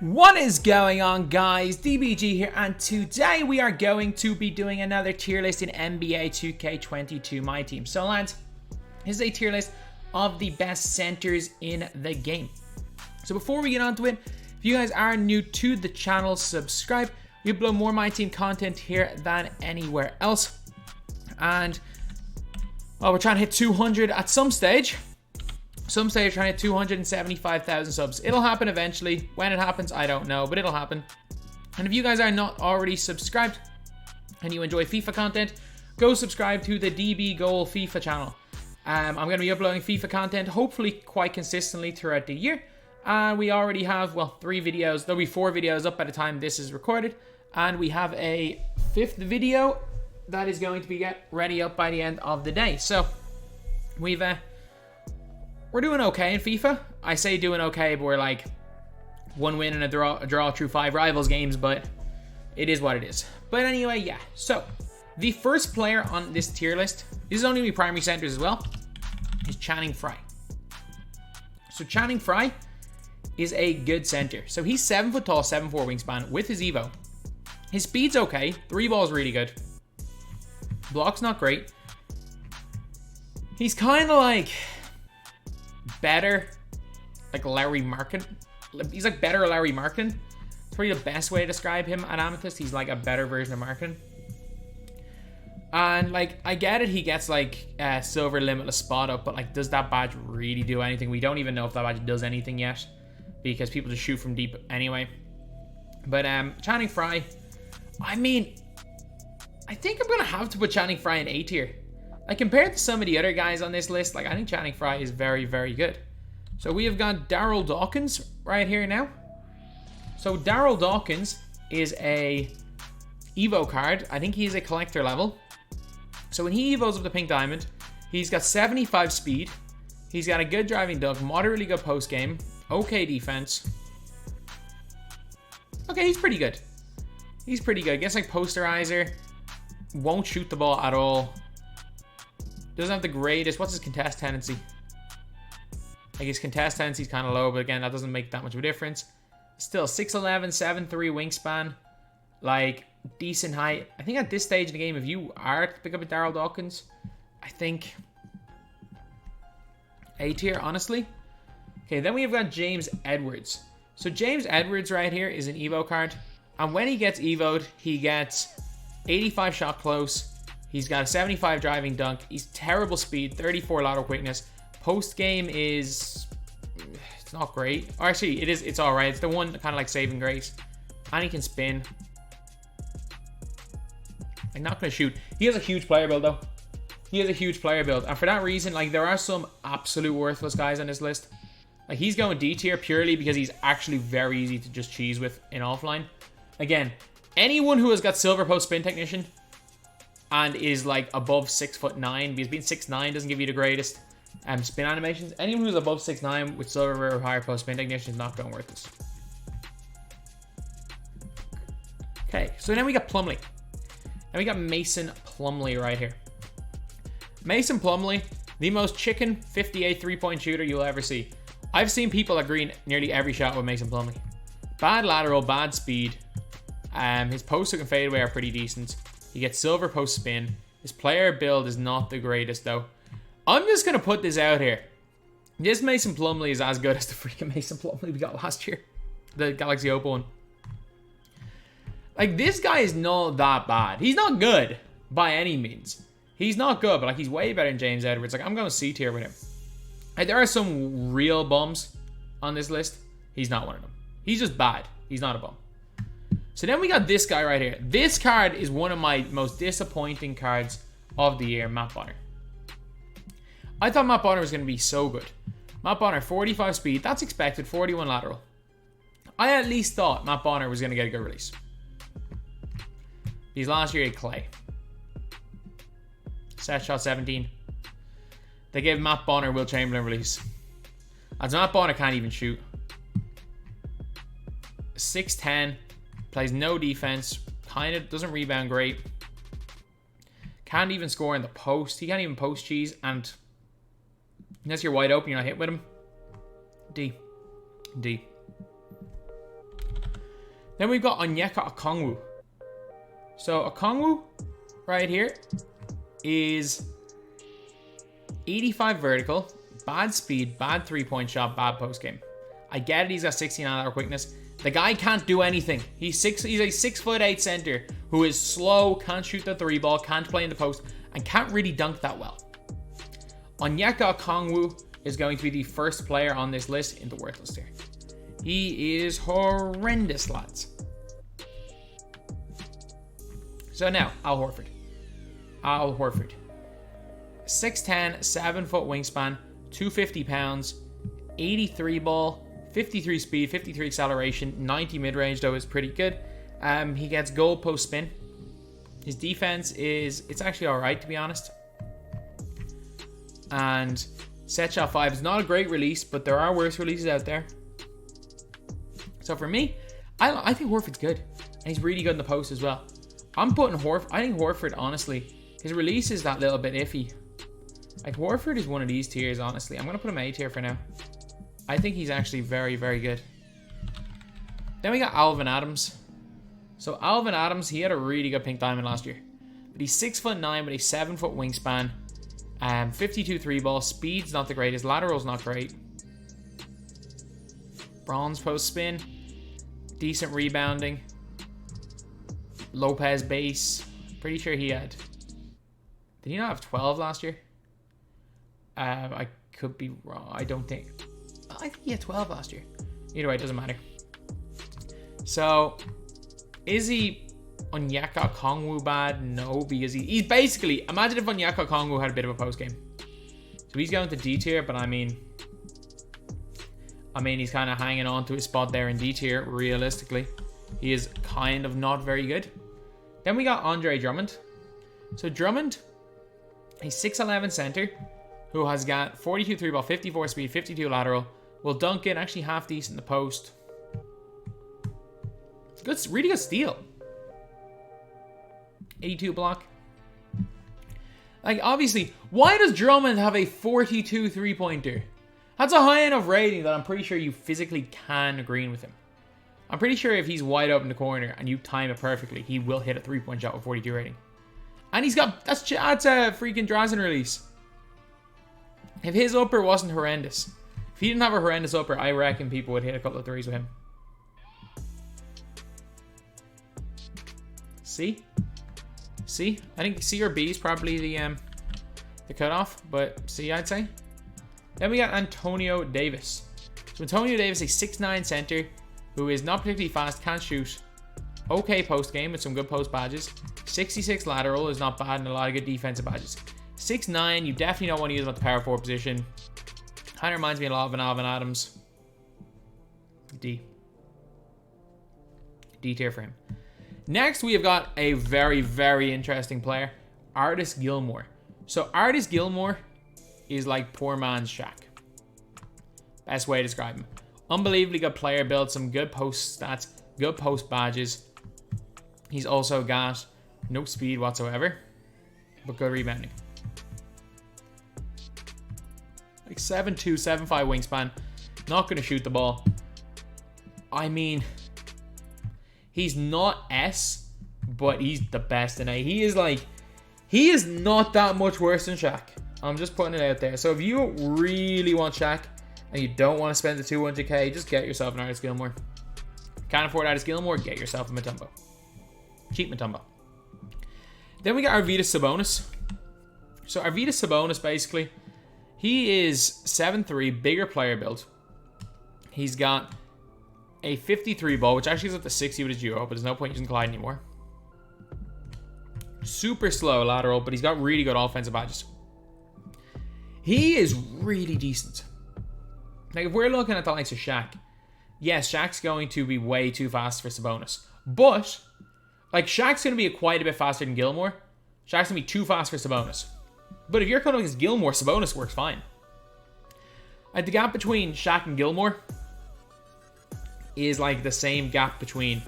What is going on, guys? DBG here, and today we are going to be doing another tier list in NBA 2K22 MyTEAM. So lads, this is a tier list of the best centers in the game. So before we get on to it, if you guys are new to the channel, subscribe. We upload more MyTEAM content here than anywhere else. And well, we're trying to hit 200 at some stage. Some stage trying to hit 275,000 subs. It'll happen eventually. When it happens, I don't know, but it'll happen. And if you guys are not already subscribed and you enjoy FIFA content, go subscribe to the DB Goal FIFA channel. I'm going to be uploading FIFA content, hopefully quite consistently throughout the year. And we already have, well, 3 videos. There'll be 4 videos up by the time this is recorded. And we have a 5th video that is going to be ready up by the end of the day. So, we're doing okay in FIFA. I say doing okay, but we're like 1 win and a draw through 5 rivals games, but it is what it is. But anyway, yeah. So, the first player on this tier list, this is only my primary centers as well, is Channing Frye. So Channing Frye is a good center. So he's 7 foot tall, 7'4" wingspan with his Evo. His speed's okay. 3 ball's really good. Block's not great. He's kind of like better, like Larry Markin. He's like better Larry Markin. It's probably the best way to describe him at Amethyst. He's like a better version of Markin. And like, I get it, he gets like silver limitless spot up, but like, does that badge really do anything? We don't even know if that badge does anything yet, because people just shoot from deep anyway. But Channing Frye, I mean, I think I'm gonna have to put Channing Frye in A tier. Like, compared to some of the other guys on this list, like, I think Channing Frye is very, very good. So we have got Daryl Dawkins right here now. So Daryl Dawkins is a Evo card. I think he's a collector level. So when he Evos up the Pink Diamond, he's got 75 speed. He's got a good driving dunk, moderately good post game, okay defense. Okay, he's pretty good. He's pretty good. Gets like posterizer. Won't shoot the ball at all. Doesn't have the greatest. What's his contest tendency? Like, his contest tendency is kind of low, but again, that doesn't make that much of a difference. Still 6'11", 7'3" wingspan. Like, decent height. I think at this stage in the game, if you are to pick up a Daryl Dawkins, I think A tier, honestly. Okay, then we have got James Edwards. So James Edwards right here is an Evo card. And when he gets Evo'd, he gets 85 shot close. He's got a 75 driving dunk. He's terrible speed, 34 lateral quickness. Post game is, it's not great. Or actually, it is. It's all right. It's the one kind of like saving grace. And he can spin. I'm not gonna shoot. He has a huge player build though. He has a huge player build, and for that reason, like, there are some absolute worthless guys on this list. Like, he's going D tier purely because he's actually very easy to just cheese with in offline. Again, anyone who has got silver post spin technician and is like above 6'9", because being 6'9" doesn't give you the greatest spin animations. Anyone who's above 6'9" with silver or higher post spin technician is not going worth this. Okay, so then we got Plumlee. And we got Mason Plumlee right here. Mason Plumlee, the most chicken 58 3-point shooter you'll ever see. I've seen people agree nearly every shot with Mason Plumlee. Bad lateral, bad speed. His post hook and fadeaway are pretty decent. He gets silver post spin. His player build is not the greatest though. I'm just going to put this out here. This Mason Plumlee is as good as the freaking Mason Plumlee we got last year. The Galaxy Oppo one. Like, this guy is not that bad. He's not good by any means. He's not good, but like, he's way better than James Edwards. Like, I'm going C tier with him. Like, there are some real bums on this list. He's not one of them. He's just bad. He's not a bum. So then we got this guy right here. This card is one of my most disappointing cards of the year, Matt Bonner. I thought Matt Bonner was going to be so good. Matt Bonner, 45 speed. That's expected. 41 lateral. I at least thought Matt Bonner was going to get a good release. He's last year at Clay. Set shot 17. They gave Matt Bonner Will Chamberlain release. As Matt Bonner can't even shoot. 6'10". Plays no defense. Kind of doesn't rebound great. Can't even score in the post. He can't even post cheese. And unless you're wide open, you're not hit with him. D. Then we've got Onyeka Kongwu. So Kongwu right here is 85 vertical, bad speed, bad 3-point shot, bad post game. I get it, he's got 69 quickness. The guy can't do anything. He's a 6'8" center who is slow, can't shoot the 3 ball, can't play in the post, and can't really dunk that well. Onyeka Kongwu is going to be the first player on this list in the worthless tier. He is horrendous, lads. So now, Al Horford. 6'10", 7-foot wingspan, 250 pounds, 83 ball, 53 speed, 53 acceleration, 90 mid-range though is pretty good. He gets goal post spin. His defense it's actually alright, to be honest. And set shot 5 is not a great release, but there are worse releases out there. So for me, I think Horford's good. And he's really good in the post as well. I'm putting I think Horford, honestly, his release is that little bit iffy. Like, Horford is one of these tiers, honestly. I'm going to put him A tier for now. I think he's actually very, very good. Then we got Alvin Adams. So Alvin Adams, he had a really good pink diamond last year. But he's 6'9" with a 7-foot wingspan. 52 3-ball. Speed's not the greatest. Lateral's not great. Bronze post spin. Decent rebounding. Lopez base. Pretty sure he had... Did he not have 12 last year? I could be wrong. I think he had 12 last year. Either way, it doesn't matter. So, is he Onyeka Kongwu bad? No, because he's basically... Imagine if Onyeka Kongwu had a bit of a post game. So he's going to D tier, but I mean he's kind of hanging on to his spot there in D tier, realistically. He is kind of not very good. Then we got Andre Drummond. So Drummond, he's 6'11" center who has got 42 3-ball, 54 speed, 52 lateral. Will dunk it, actually half decent in the post. Good, really good steal. 82 block. Like, obviously, why does Drummond have a 42 3-pointer? That's a high enough rating that I'm pretty sure you physically can green with him. I'm pretty sure if he's wide open in the corner and you time it perfectly, he will hit a 3-point shot with 42 rating. And he's got... That's a freaking Drazen release. If his upper wasn't horrendous... If he didn't have a horrendous upper, I reckon people would hit a couple of threes with him. C? I think C or B is probably the cutoff, but C, I'd say. Then we got Antonio Davis. So Antonio Davis, a 6'9" center who is not particularly fast, can't shoot. Okay post game with some good post badges. 66 lateral is not bad and a lot of good defensive badges. 6'9", you definitely don't want to use him at the power forward position. Kind of reminds me a lot of an Alvin Adams. D tier for him. Next, we have got a very, very interesting player. Artis Gilmore. So Artis Gilmore is like poor man's Shaq. Best way to describe him. Unbelievably good player, built some good post stats, good post badges. He's also got no speed whatsoever, but good rebounding. Like 7'2", 7'5" wingspan. Not going to shoot the ball. I mean, he's not S, but he's the best in A. He is not that much worse than Shaq. I'm just putting it out there. So if you really want Shaq and you don't want to spend the 200k, just get yourself an Artis Gilmore. Can't afford Artis Gilmore, get yourself a Mutombo. Cheap Mutombo. Then we got Arvydas Sabonis. So Arvydas Sabonis, basically, he is 7'3", bigger player build. He's got a 53 ball, which actually is at the 60 with his Euro, but there's no point using Clyde anymore. Super slow lateral, but he's got really good offensive badges. He is really decent. Like, if we're looking at the likes of Shaq, yes, Shaq's going to be way too fast for Sabonis. But, like, Shaq's going to be quite a bit faster than Gilmore. Shaq's going to be too fast for Sabonis. But if you're coming against Gilmore, Sabonis works fine. Like, the gap between Shaq and Gilmore is like the same gap between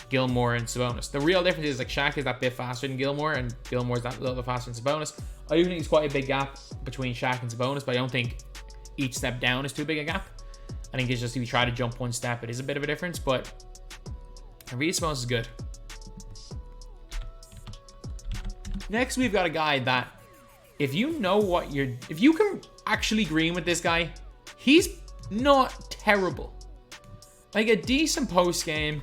Gilmore and Sabonis. The real difference is, like, Shaq is that bit faster than Gilmore, and Gilmore's that little bit faster than Sabonis. I do think it's quite a big gap between Shaq and Sabonis, but I don't think each step down is too big a gap. I think it's just if you try to jump one step, it is a bit of a difference, but Avusovich is good. Next, we've got a guy that, if you know what you're... If you can actually green with this guy, he's not terrible. Like, a decent post game.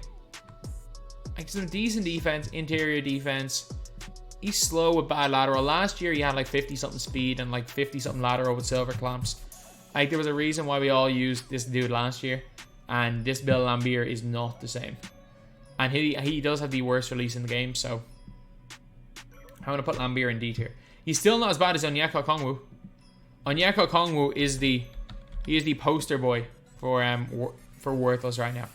Like, some decent defense, interior defense. He's slow with bad lateral. Last year, he had like 50-something speed and like 50-something lateral with silver clamps. Like, there was a reason why we all used this dude last year. And this Bill Laimbeer is not the same. And he does have the worst release in the game, so... I'm going to put Laimbeer in D tier. He's still not as bad as Onyeka Kongwu. Onyeka Kongwu is the poster boy for worthless right now.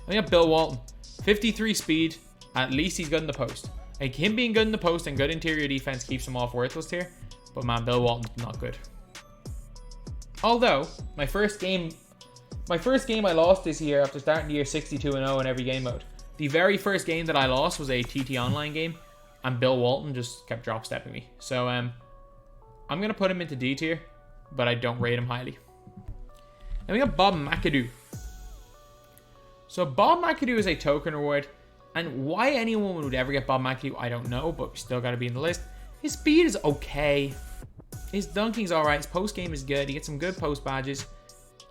We got Bill Walton, 53 speed. At least he's good in the post. Like, him being good in the post and good interior defense keeps him off worthless tier. But man, Bill Walton's not good. Although my first game I lost this year after starting the year 62-0 in every game mode. The very first game that I lost was a TT online game. And Bill Walton just kept drop stepping me. So I'm going to put him into D tier. But I don't rate him highly. Then we got Bob Mcadoo. So Bob Mcadoo is a token reward. And why anyone would ever get Bob Mcadoo, I don't know. But we still got to be in the list. His speed is okay. His dunking's alright. His post game is good. He gets some good post badges.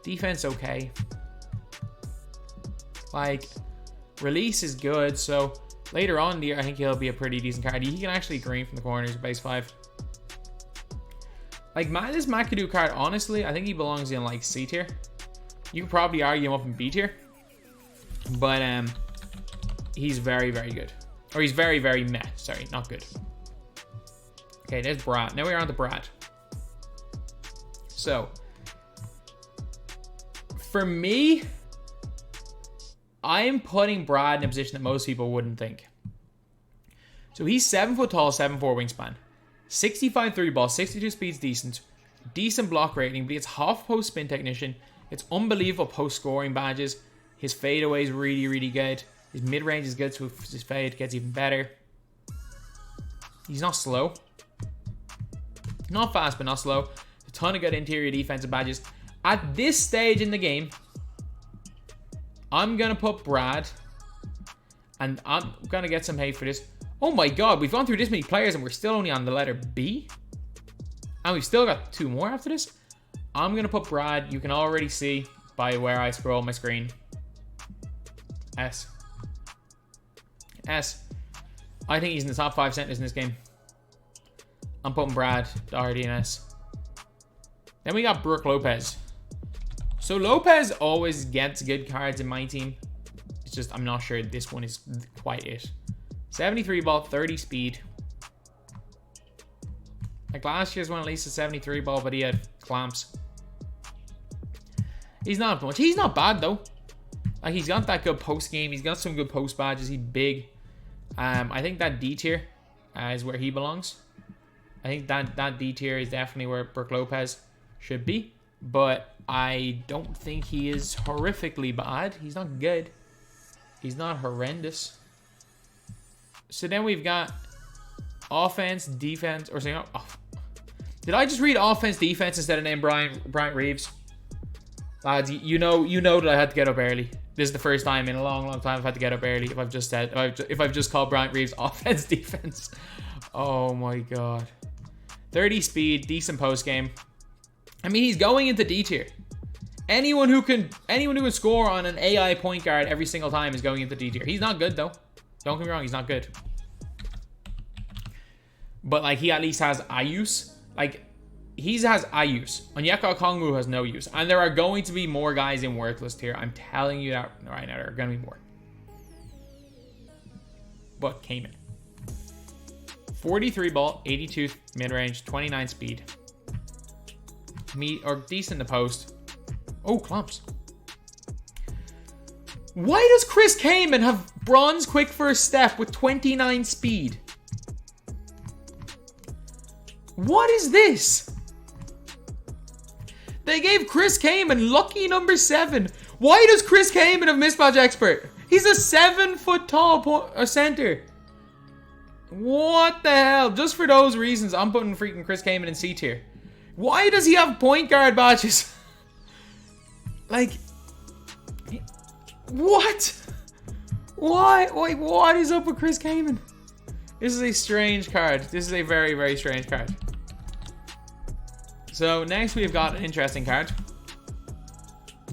Defense okay. Like, release is good. So... Later on in the year, I think he'll be a pretty decent card. He can actually green from the corners, base 5. Like, this Mcadoo card, honestly, I think he belongs in, like, C tier. You could probably argue him up in B tier. But, he's very, very good. Or he's very, very meh. Sorry, not good. Okay, there's Brad. Now we're on to Brad. So, for me... I'm putting Brad in a position that most people wouldn't think. So he's 7 foot tall, 7'4" wingspan. 65 3 ball, 62 speed's decent. Decent block rating, but it's half post spin technician. It's unbelievable post scoring badges. His fadeaway is really, really good. His mid range is good, so his fade gets even better. He's not slow. Not fast, but not slow. A ton of good interior defensive badges. At this stage in the game, I'm going to put Brad, and I'm going to get some hate for this. Oh my god, we've gone through this many players and we're still only on the letter B? And we've still got 2 more after this? I'm going to put Brad, you can already see by where I scroll my screen. S. S. I think he's in the top 5 centers in this game. I'm putting Brad, Doherty, and S. Then we got Brook Lopez. So Lopez always gets good cards in my team. It's just, I'm not sure this one is quite it. 73 ball, 30 speed. Like last year's one, at least a 73 ball, but he had clamps. He's not much. He's not bad though. Like, he's got that good post game. He's got some good post badges. He's big. I think that D tier is where he belongs. I think that D tier is definitely where Brook Lopez should be. But I don't think he is horrifically bad. He's not good. He's not horrendous. So then we've got offense, defense, or saying, oh, did I just read offense, defense instead of name Bryant Reeves? Lads, you know that I had to get up early. This is the first time in a long, long time I've had to get up early. If I've just called Bryant Reeves offense, defense. Oh my god. 30 speed, decent post game. I mean, he's going into D tier. Anyone who can score on an AI point guard every single time is going into D tier. He's not good though. Don't get me wrong, he's not good. But like, he at least has use. Like, he has use. Onyeka Kongwu has no use. And there are going to be more guys in worthless tier. I'm telling you that right now. There are going to be more. But Cayman. 43 ball, 82 mid-range, 29 speed. Or decent in the post. Oh, clumps. Why does Chris Kaman have bronze quick first step with 29 speed? What is this? They gave Chris Kaman lucky number 7. Why does Chris Kaman have mismatch expert? He's a 7 foot tall center. What the hell? Just for those reasons, I'm putting freaking Chris Kaman in C tier. Why does he have point guard badges? Like, what? What? Wait, what is up with Chris Kaman? This is a strange card. This is a very, very strange card. So next we've got an interesting card.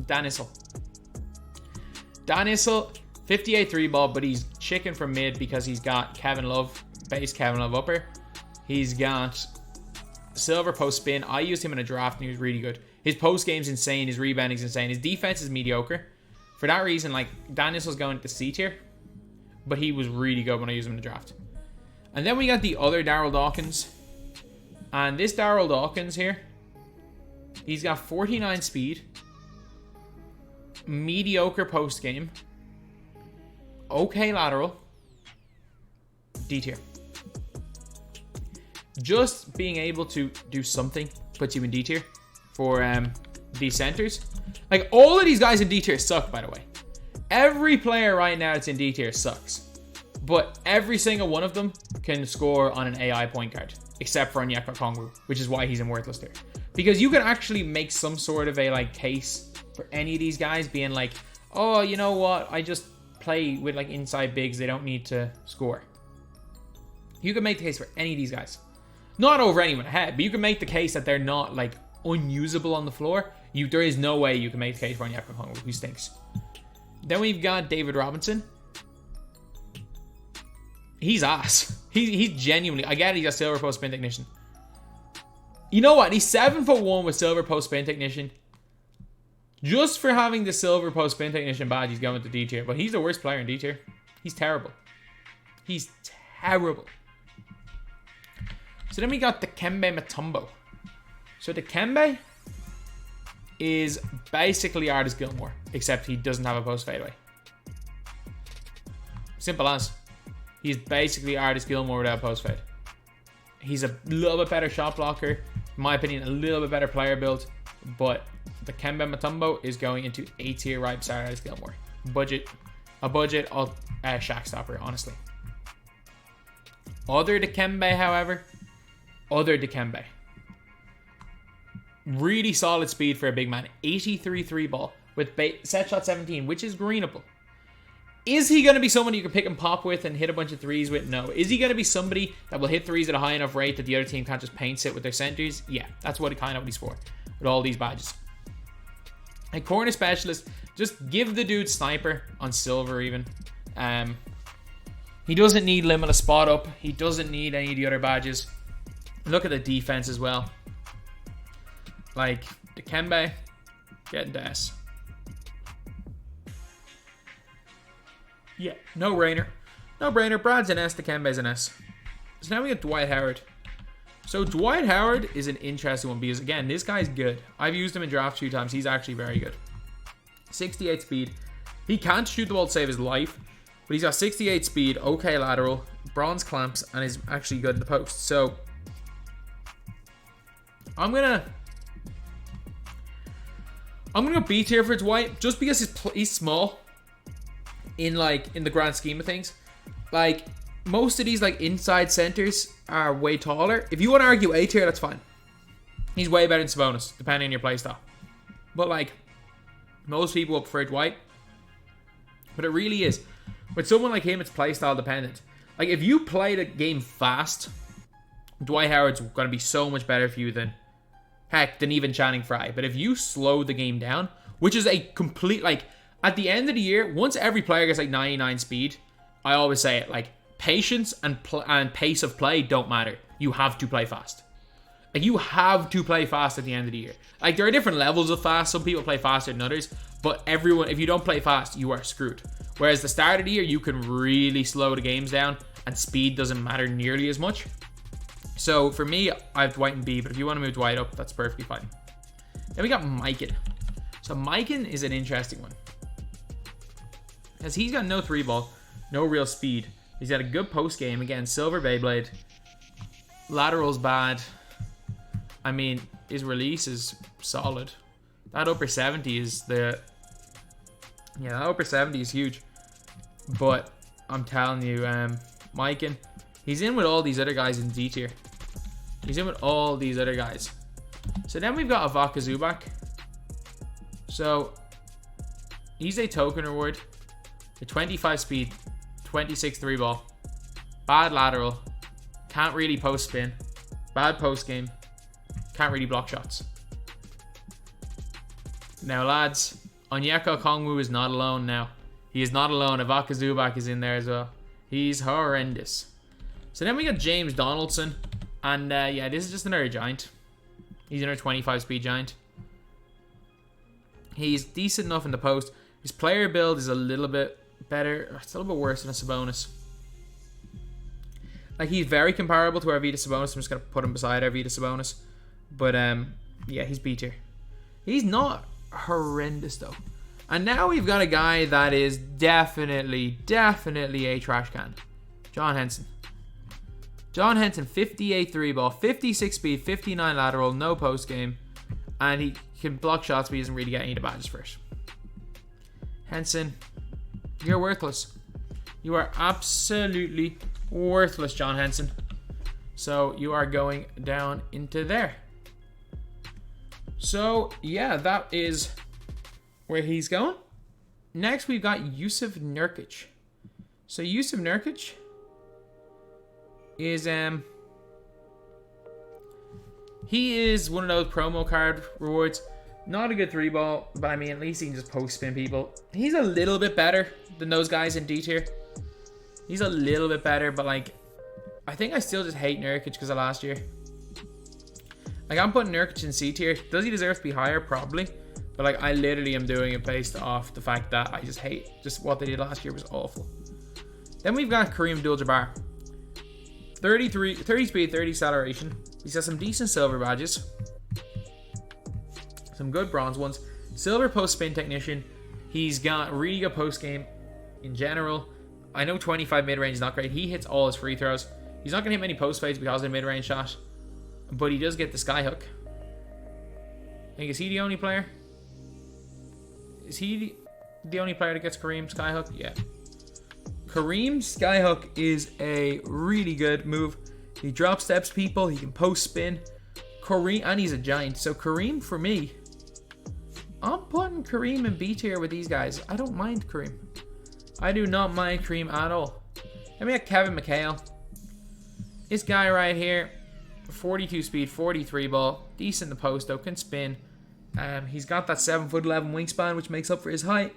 Danissel. Danissel, 58 3 ball, but he's chicken from mid because he's got Kevin Love, base Kevin Love upper. He's got silver post spin. I used him in a draft and he was really good. His post game's insane. His rebounding's insane. His defense is mediocre. For that reason, like, Danissel's going to C tier, but he was really good when I used him in the draft. And then we got the other Daryl Dawkins. And this Daryl Dawkins here, he's got 49 speed, mediocre post game, okay lateral, D tier. Just being able to do something puts you in D tier for these centers. Like, all of these guys in D tier suck, by the way. Every player right now that's in D tier sucks. But every single one of them can score on an AI point guard, except for Onyeka Kongwu, which is why he's in worthless tier. Because you can actually make some sort of a like case for any of these guys being like, oh, you know what? I just play with like inside bigs. They don't need to score. You can make the case for any of these guys. Not over anyone ahead, but you can make the case that they're not like unusable on the floor. There is no way you can make the case for Onyeka Kongwu, who stinks. Then we've got David Robinson. He's ass. He's genuinely, I get it, he's got silver post spin technician. You know what? He's 7'1" with silver post spin technician. Just for having the silver post spin technician badge, he's going to D tier. But he's the worst player in D tier. He's terrible. He's terrible. So then we got the Kembe Mutombo. So the Kembe is basically Artist Gilmore, except he doesn't have a post fadeaway. Simple as. He's basically Artist Gilmore without post fade. He's a little bit better shot blocker. In my opinion, a little bit better player build. But the Kembe Mutombo is going into A tier right beside Artist Gilmore. A budget Shaq stopper, honestly. Other Dikembe, however. Other Dikembe. Really solid speed for a big man. 83 3 ball with set shot 17, which is greenable. Is he going to be someone you can pick and pop with and hit a bunch of threes with? No. Is he going to be somebody that will hit threes at a high enough rate that the other team can't just paint sit with their centers? Yeah, that's what he's for with all these badges. A corner specialist, just give the dude sniper on silver even. He doesn't need limitless spot up. He doesn't need any of the other badges. Look at the defense as well. Like, Dikembe, getting to S. Yeah, no brainer. No brainer. Brad's an S, Dikembe's an S. So now we got Dwight Howard. So Dwight Howard is an interesting one because, again, this guy's good. I've used him in drafts a few times. He's actually very good. 68 speed. He can't shoot the ball to save his life, but he's got 68 speed, okay lateral, bronze clamps, and is actually good in the post. So I'm gonna go B tier for Dwight just because he's small in the grand scheme of things. Like, most of these like inside centers are way taller. If you want to argue A tier, that's fine. He's way better than Sabonis, depending on your playstyle. But like, most people will prefer Dwight. But it really is. With someone like him, it's playstyle dependent. Like, if you play the game fast, Dwight Howard's going to be so much better for you than even Channing Frye. But if you slow the game down, which is a complete, like, at the end of the year, once every player gets like 99 speed, I always say it, like, patience and pace of play don't matter. You have to play fast. Like, you have to play fast at the end of the year. Like, there are different levels of fast. Some people play faster than others. But everyone, if you don't play fast, you are screwed. Whereas the start of the year, you can really slow the games down, and speed doesn't matter nearly as much. So for me, I have Dwight and B, but if you want to move Dwight up, that's perfectly fine. Then we got Mikan. So Mikan is an interesting one, because he's got no 3-ball, no real speed. He's got a good post game. Again, silver Beyblade. Lateral's bad. I mean, his release is solid. That upper 70 is that upper 70 is huge. But I'm telling you, Mikan, he's in with all these other guys in D tier. He's in with all these other guys. So then we've got Avusovich. So he's a token reward. A 25 speed, 26 3 ball. Bad lateral. Can't really post spin. Bad post game. Can't really block shots. Now, lads, Onyeka Kongwu is not alone now. He is not alone. Avusovich is in there as well. He's horrendous. So then we got James Donaldson. And yeah, this is just another giant. He's another 25 speed giant. He's decent enough in the post. His player build is a little bit better. It's a little bit worse than a Sabonis. Like, he's very comparable to Arvydas Sabonis. I'm just going to put him beside Arvydas Sabonis. But, yeah, he's B tier. He's not horrendous, though. And now we've got a guy that is definitely a trash can. John Henson. John Henson, 58 3 ball, 56 speed, 59 lateral, no post game. And he can block shots, but he doesn't really get any of the badges first. Henson, you're worthless. You are absolutely worthless, John Henson. So you are going down into there. So yeah, that is where he's going. Next, we've got Jusuf Nurkic. So Jusuf Nurkic is he is one of those promo card rewards. Not a good 3 ball, but I mean, at least he can just post spin people. He's a little bit better than those guys in D tier. He's a little bit better, but like, I think I still just hate Nurkic because of last year. Like, I'm putting Nurkic in C tier. Does he deserve to be higher? Probably. But like, I literally am doing it based off the fact that I just hate just what they did last year was awful. Then we've got Kareem Abdul-Jabbar. 30 speed, 30 acceleration. He's got some decent silver badges. Some good bronze ones. Silver post spin technician. He's got really good post game in general. I know 25 mid range is not great. He hits all his free throws. He's not going to hit many post fades because of the mid range shot. But he does get the skyhook. I think, is he the only player? Is he the only player that gets Kareem Skyhook? Yeah. Kareem Skyhook is a really good move. He drop steps people. He can post spin. Kareem, and he's a giant. So Kareem, for me, I'm putting Kareem in B tier with these guys. I don't mind Kareem. I do not mind Kareem at all. Then we got Kevin Mchale. This guy right here, 42 speed, 43 ball. Decent in the post though, can spin. He's got that 7'11" wingspan, which makes up for his height.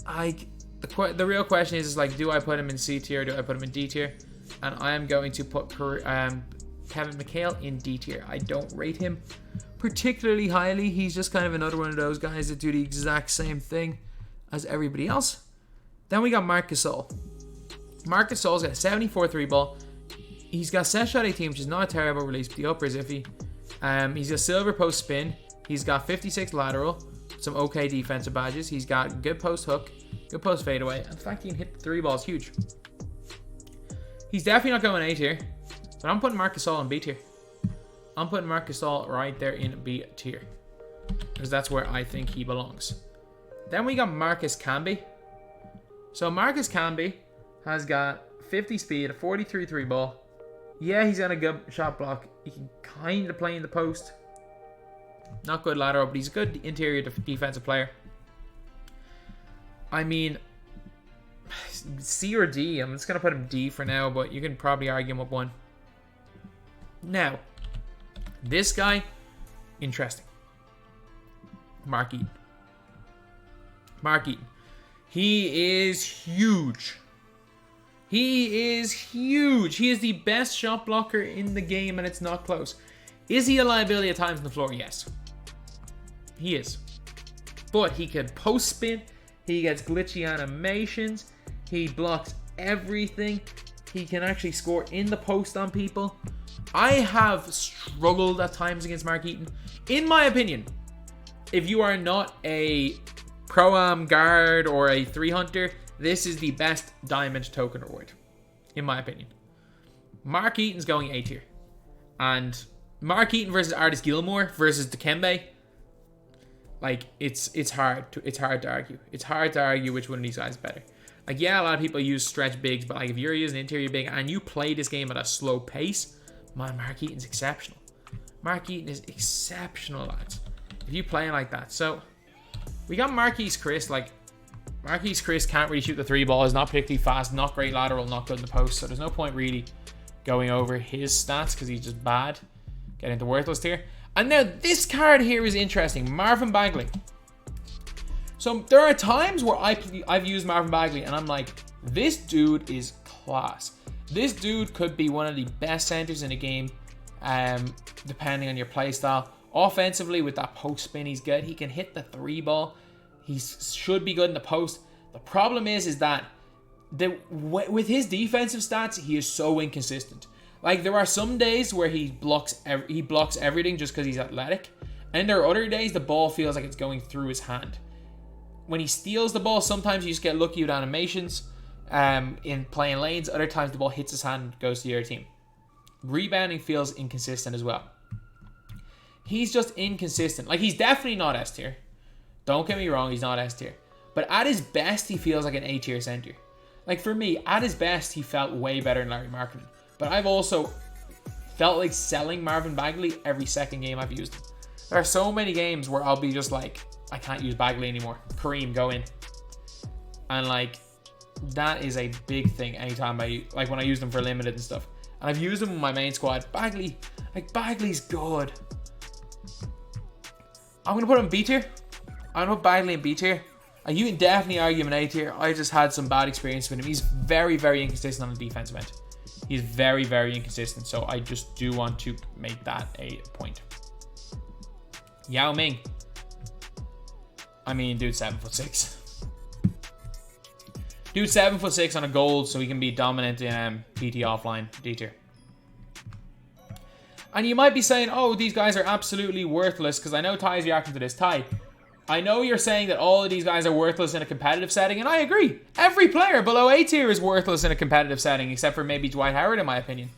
The real question is like, do I put him in C tier or do I put him in D tier? And I am going to put Kevin Mchale in D tier. I don't rate him particularly highly. He's just kind of another one of those guys that do the exact same thing as everybody else. Then we got Marc Gasol. Marc Gasol's got a 74 3 ball. He's got set shot 18, which is not a terrible release, but the upper is iffy. He's got silver post spin. He's got 56 lateral, some okay defensive badges. He's got good post hook, good post fadeaway, and the fact he can hit the 3 ball is huge. He's definitely not going A tier, but I'm putting Marc Gasol in B tier. I'm putting Marc Gasol right there in B tier because that's where I think he belongs. Then we got Marcus Camby. So Marcus Camby has got 50 speed, a 43 3 ball. Yeah, he's got a good shot block. He can kind of play in the post. Not good lateral, but he's a good interior defensive player. I mean, C or D. I'm just going to put him D for now, but you can probably argue him up one. Now, this guy, interesting. Mark Eaton. Mark Eaton. He is huge. He is huge. He is the best shot blocker in the game, and it's not close. Is he a liability at times on the floor? Yes. He is. But he can post spin. He gets glitchy animations. He blocks everything. He can actually score in the post on people. I have struggled at times against Mark Eaton. In my opinion, if you are not a Pro-Am guard or a 3-hunter, this is the best diamond token reward, in my opinion. Mark Eaton's going A tier. And Mark Eaton versus Artis Gilmore versus Kembe, like, it's hard to argue. It's hard to argue which one of these guys is better. Like, yeah, a lot of people use stretch bigs, but like if you're using interior big and you play this game at a slow pace, man, Mark Eaton's exceptional. Mark Eaton is exceptional, lads, if you play like that. So we got Marquise Chris. Like, Marquise Chris can't really shoot the 3 ball. Is not particularly fast. Not great lateral. Not good in the post. So there's no point really going over his stats because he's just bad. Get into worthless tier. And now this card here is interesting. Marvin Bagley. So there are times where I've used Marvin Bagley and I'm like, this dude is class. This dude could be one of the best centers in the game, depending on your play style. Offensively, with that post spin, he's good. He can hit the 3 ball. He should be good in the post. The problem is that with his defensive stats, he is so inconsistent. Like, there are some days where he blocks everything just because he's athletic. And there are other days the ball feels like it's going through his hand. When he steals the ball, sometimes you just get lucky with animations in playing lanes. Other times the ball hits his hand and goes to the other team. Rebounding feels inconsistent as well. He's just inconsistent. Like, he's definitely not S tier. Don't get me wrong, he's not S tier. But at his best, he feels like an A tier center. Like, for me, at his best, he felt way better than Larry Markkinen. But I've also felt like selling Marvin Bagley every second game I've used him. There are so many games where I'll be just like, I can't use Bagley anymore. Kareem, go in. And like, that is a big thing anytime like when I use them for limited and stuff. And I've used them in my main squad. Bagley's good. I'm going to put him in B tier. I'm going to put Bagley in B tier. And you can definitely argue him in A tier. I just had some bad experience with him. He's very, very inconsistent on the defensive end. He's very, very inconsistent. So I just do want to make that a point. Yao Ming. I mean, dude's 7'6". Dude 7'6" on a gold, so he can be dominant in PT offline, D tier. And you might be saying, oh, these guys are absolutely worthless, because I know Ty's reacting to this. Ty, I know you're saying that all of these guys are worthless in a competitive setting, and I agree. Every player below A tier is worthless in a competitive setting, except for maybe Dwight Howard, in my opinion.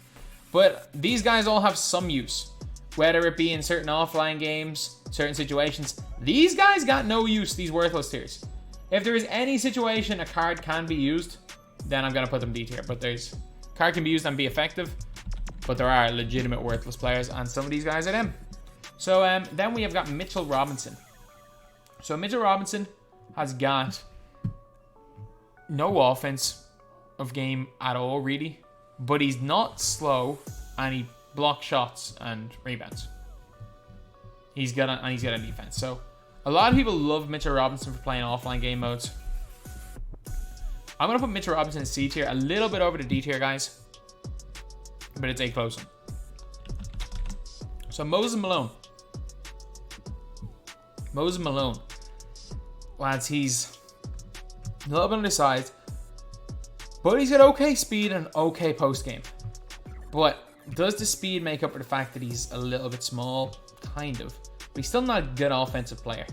But these guys all have some use, whether it be in certain offline games, certain situations. These guys got no use, these worthless tiers. If there is any situation a card can be used, then I'm going to put them D tier. But card can be used and be effective, but there are legitimate worthless players, and some of these guys are them. So then we have got Mitchell Robinson. So Mitchell Robinson has got no offense of game at all, really. But he's not slow, and he blocks shots and rebounds. He's got a defense. So a lot of people love Mitchell Robinson for playing offline game modes. I'm going to put Mitchell Robinson in C tier, a little bit over the D tier, guys. But it's a close one. So Moses Malone. Lads, he's a little bit on the side, but he's got okay speed and okay post game. But does the speed make up for the fact that he's a little bit small? Kind of. But he's still not a good offensive player.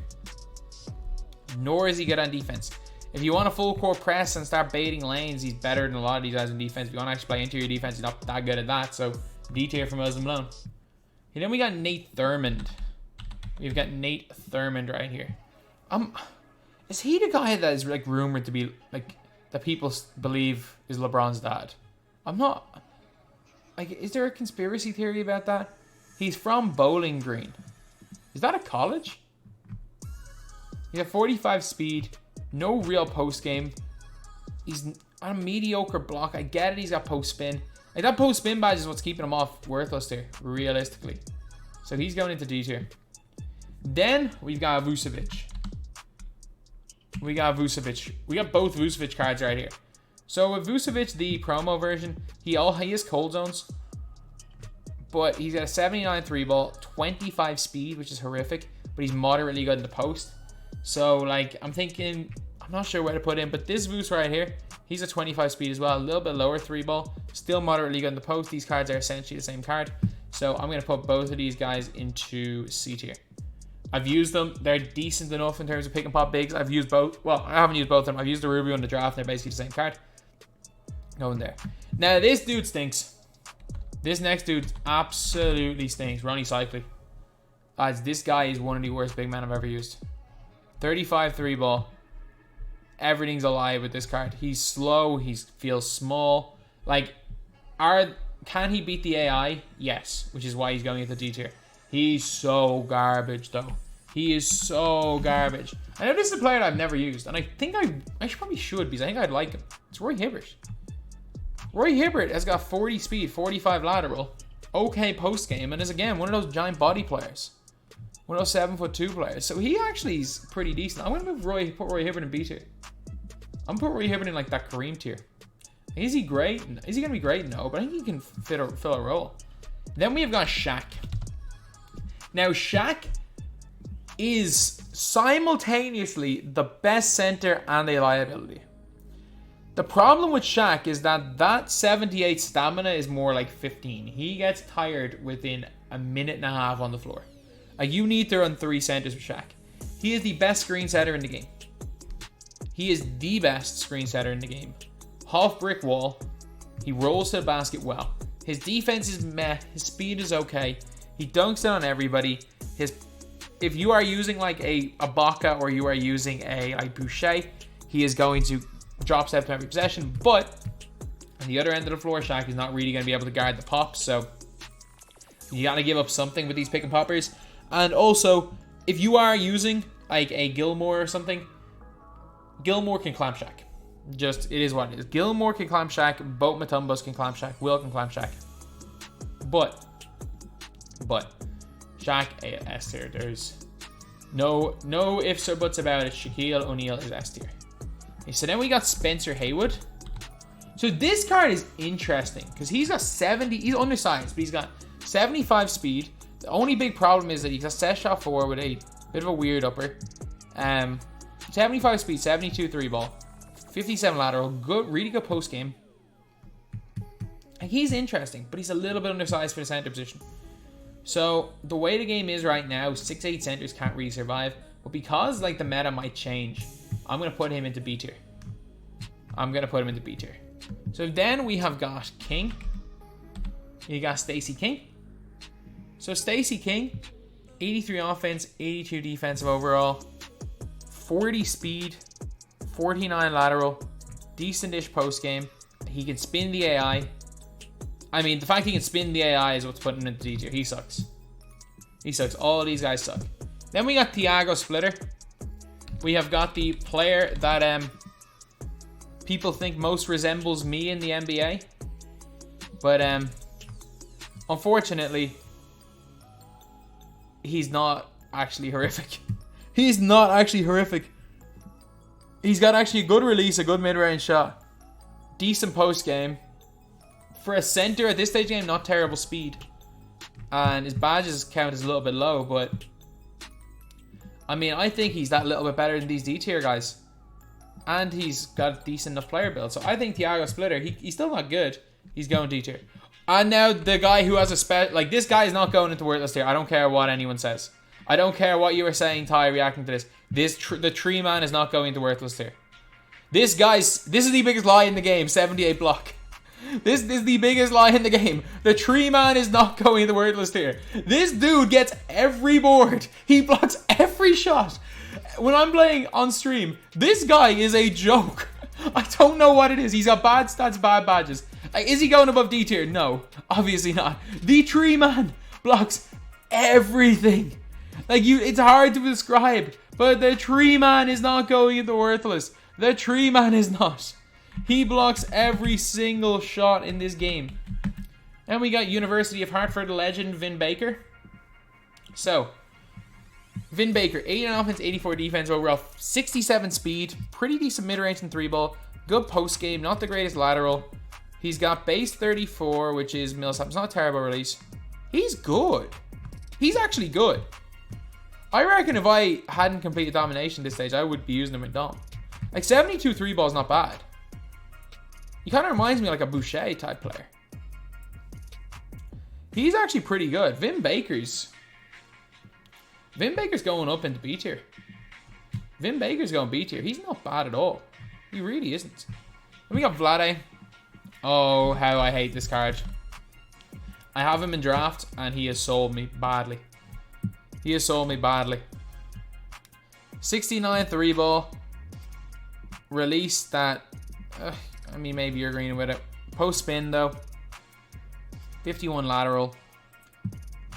Nor is he good on defense. If you want a full court press and start baiting lanes, he's better than a lot of these guys in defense. If you want to actually play interior defense, he's not that good at that. So D tier for Moses Malone. And then we got Nate Thurmond. We've got Nate Thurmond right here. Is he the guy that is like rumored to be like that people believe is LeBron's dad? I'm not. Like, is there a conspiracy theory about that? He's from Bowling Green. Is that a college? He got 45 speed, no real post game. He's on a mediocre block. I get it. He's got post spin. Like, that post spin badge is what's keeping him off worthless there, realistically. So he's going into D tier. Then we've got Avusovich. We got both Avusovich cards right here. So Avusovich, the promo version, he is cold zones, but he's got a 79 3 ball, 25 speed, which is horrific, but he's moderately good in the post. So like, I'm not sure where to put him, but this Vus right here, he's a 25 speed as well, a little bit lower 3 ball, still moderately good in the post. These cards are essentially the same card. So I'm going to put both of these guys into C tier. I've used them. They're decent enough in terms of pick and pop bigs. I've used both. Well, I haven't used both of them. I've used the Rubio in the draft. They're basically the same card. Go in there. Now, this dude stinks. This next dude absolutely stinks. Ronnie Cycli. Lads, this guy is one of the worst big men I've ever used. 35 3 ball. Everything's a lie with this card. He's slow. He feels small. Like, can he beat the AI? Yes, which is why he's going into D tier. He's so garbage, though. He is so garbage. I know this is a player that I've never used, and I think I probably should, because I think I'd like him. It's Rory Hibbers. Rory Hibbers has got 40 speed, 45 lateral, okay post game, and is again one of those giant body players. One of those 7'2" players. So he actually is pretty decent. I'm gonna put Rory Hibbers in B tier. I'm gonna put Rory Hibbers in like that Kareem tier. Is he great? Is he gonna be great? No, but I think he can fill a role. Then we have got Shaq. Now Shaq is simultaneously the best center and a liability. The problem with Shaq is that 78 stamina is more like 15. He gets tired within a minute and a half on the floor. You need to run 3 centers with Shaq. He is the best screen setter in the game. He is the best screen setter in the game. Half brick wall. He rolls to the basket well. His defense is meh. His speed is okay. He dunks it on everybody. If you are using like a Baca or you are using a like Boucher, he is going to drop step to every possession. But on the other end of the floor, Shaq is not really going to be able to guard the pops. So you got to give up something with these pick and poppers. And also, if you are using like a Gilmore or something, Gilmore can clamp Shaq. Just, it is what it is. Gilmore can clamp Shaq. Both Mutombos can clamp Shaq. Will can clamp Shaq. But Shaq S tier. There's no ifs or buts about it. Shaquille O'Neal is S tier. Okay, so then we got Spencer Haywood. So this card is interesting because he's got 70. He's undersized, but he's got 75 speed. The only big problem is that he's a set shot 4 with a bit of a weird upper. 75 speed, 72 3 ball, 57 lateral, good, really good post game. He's interesting, but he's a little bit undersized for the center position. So the way the game is right now, 6'8" centers can't really survive. But because like the meta might change, I'm gonna put him into B tier. So then we have got King. You got Stacey King. So Stacey King, 83 offense, 82 defensive overall, 40 speed, 49 lateral, decent-ish post game. He can spin the AI. I mean, the fact he can spin the AI is what's putting him into D tier. He sucks. All of these guys suck. Then we got Thiago Splitter. We have got the player that people think most resembles me in the NBA. But unfortunately, he's not actually horrific. He's got actually a good release, a good mid-range shot. Decent post game. For a center at this stage game, not terrible speed. And his badges count is a little bit low, but I mean, I think he's that little bit better than these D tier guys. And he's got a decent enough player build. So I think Thiago Splitter, he's still not good. He's going D tier. And now the guy who has a like this guy is not going into worthless tier. I don't care what anyone says. I don't care what you were saying, Ty, reacting to this. The tree man is not going into worthless tier. This is the biggest lie in the game. 78 block. This is the biggest lie in the game. The tree man is not going into worthless tier. This dude gets every board. He blocks every shot. When I'm playing on stream, this guy is a joke. I don't know what it is. He's got bad stats, bad badges. Like, is he going above D tier? No, obviously not. The tree man blocks everything. Like, it's hard to describe, but the tree man is not going into worthless. The tree man is not. He blocks every single shot in this game. And we got University of Hartford legend Vin Baker. So, Vin Baker, 89 offense, 84 defense overall, 67 speed, pretty decent mid-range and 3-ball, good post game, not the greatest lateral. He's got base 34, which is Millsap. It's not a terrible release. He's good. He's actually good. I reckon if I hadn't completed domination this stage, I would be using him in Dom. Like 72 3-ball is not bad. He kind of reminds me of like a Boucher type player. He's actually pretty good. Vin Baker's going up into B tier. Vin Baker's going B tier. He's not bad at all. He really isn't. Then we got Vlade. Oh, how I hate this card. I have him in draft and he has sold me badly. 69 3-ball. Release that. I mean, maybe you're agreeing with it. Post spin though. 51 lateral.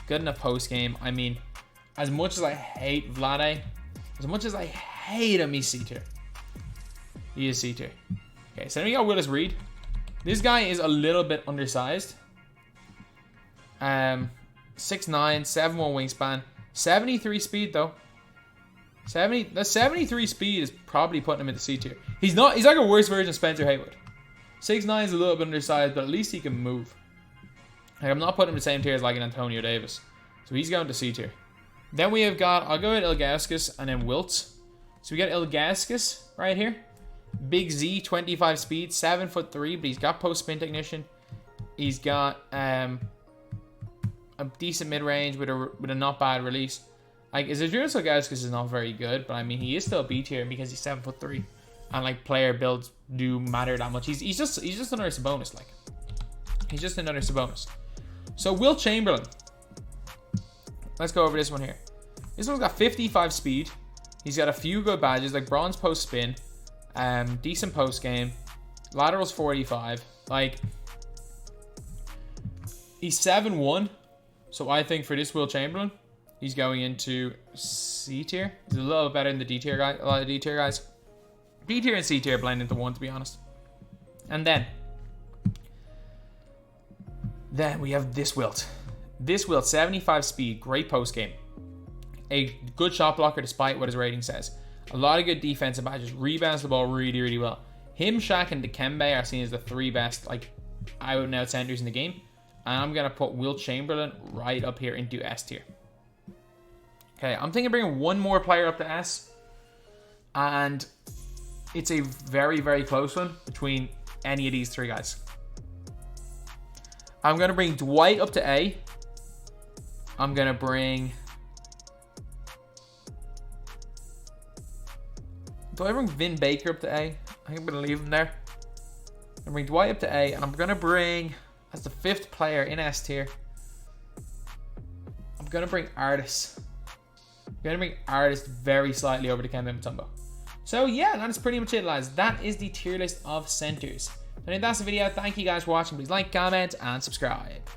Good enough post game. I mean, as much as I hate Vlade, as much as I hate him, he's C tier. He is C tier. Okay, so then we got Willis Reed. This guy is a little bit undersized. 6'9", 7'1" wingspan. 73 speed though. The 73 speed is probably putting him into C tier. He's like a worse version of Spencer Haywood. 6'9" is a little bit undersized, but at least he can move. Like, I'm not putting him in the same tier as like an Antonio Davis. So he's going to C tier. Then we have got, I'll go with Ilgauskas and then Wilt. So we got Ilgauskas right here. Big Z, 25 speed, 7'3", but he's got post spin technician. He's got a decent mid range with a not bad release. Like, Zydrunas Ilgauskas is not very good, but I mean he is still B tier because he's 7'3", and like player builds do matter that much. He's just another Sabonis. Like, he's just another Sabonis. So Wilt Chamberlain. Let's go over this one here. This one's got 55 speed. He's got a few good badges like bronze post spin. Decent post game. Lateral's 45. Like, he's 7'1". So I think for this Wilt Chamberlain, he's going into C tier. He's a little better than the D tier guy. A lot of D tier guys. D tier and C tier blend into one, to be honest. And then we have this Wilt. This Wilt, 75 speed, great post game. A good shot blocker despite what his rating says. A lot of good defensive badges. Rebounds the ball really, really well. Him, Shaq, and Kembe are seen as the three best, like, out and out centers in the game. And I'm going to put Wilt Chamberlain right up here into S tier. Okay, I'm thinking of bringing one more player up to S. And it's a very, very close one between any of these three guys. I'm going to bring Dwight up to A. I'm going to bring... Do I bring Vin Baker up to A? I think I'm going to leave him there. I'm going to bring Dwight up to A. And I'm going to bring, as the fifth player in S tier, I'm going to bring Artis. I'm going to bring Artis very slightly over to Kembe Mutombo. So yeah, that is pretty much it, lads. That is the tier list of centers. I think that's the video. Thank you guys for watching. Please like, comment, and subscribe.